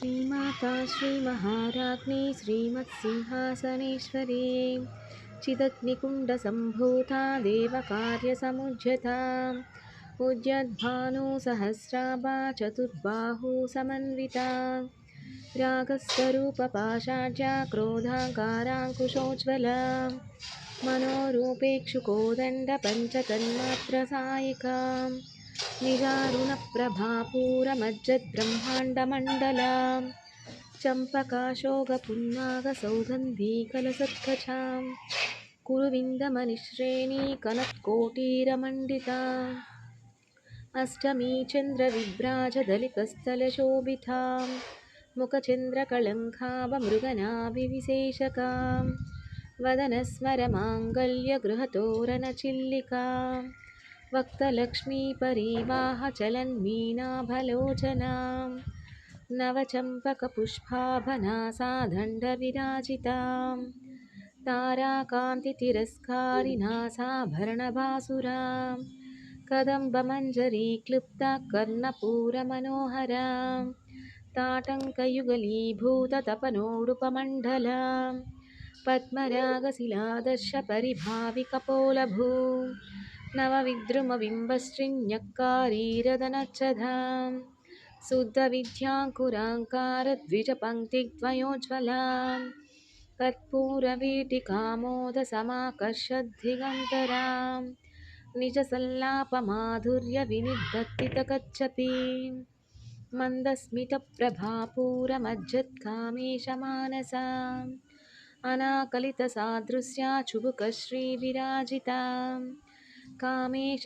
श्रीमाता श्रीमहाराज्ञी श्रीमत्सिंहासनेश्वरी चिदग्निकुण्डसम्भूता देवकार्यसमुज्झता उद्यद्भानुसहस्राभा चतुर्बाहुसमन्विता रागस्वरूपपाषाढ्या क्रोधाकाराङ्कुशोज्ज्वला मनोरूपेक्षुकोदण्डपञ्चतन्मात्रसायिका निजारुणप्रभापूरमज्जद्ब्रह्माण्डमण्डला चम्पकाशोकपुन्नागसौगन्धीकलसत्कचां कुरुविन्दमनिश्रेणीकनत्कोटीरमण्डिता अष्टमी चन्द्रविभ्राजदलितस्थलशोभितां मुखचन्द्रकळङ्काभमृगनाभिविशेषकां वदनस्मरमाङ्गल्यगृहतोरणचिल्लिकां वक्तलक्ष्मीपरीवाहचलन्मीनाभलोचनां नवचम्पकपुष्पाभनासादण्डविराजितां ताराकान्तितिरस्कारिनासाभरणभासुरां कदम्बमञ्जरीक्लृप्ता कर्णपूरमनोहरां ताटङ्कयुगलीभूततपनोडुपमण्डलां पद्मरागशिलादर्शपरिभाविकपोलभूं नवविद्रुमबिम्बश्चिन्यक्कारीरदनच्छदां शुद्धविद्याङ्कुराङ्कारद्विजपङ्क्तिद्वयोज्ज्वलां कर्पूरवीटिकामोदसमाकर्षद्दिगन्तरां निजसल्लापमाधुर्यविनिर्भर्तितकच्छपीं मन्दस्मितप्रभापूरमज्जत्कामेशमानसाम् अनाकलितसादृश्या चुबुकश्रीविराजितां कामेश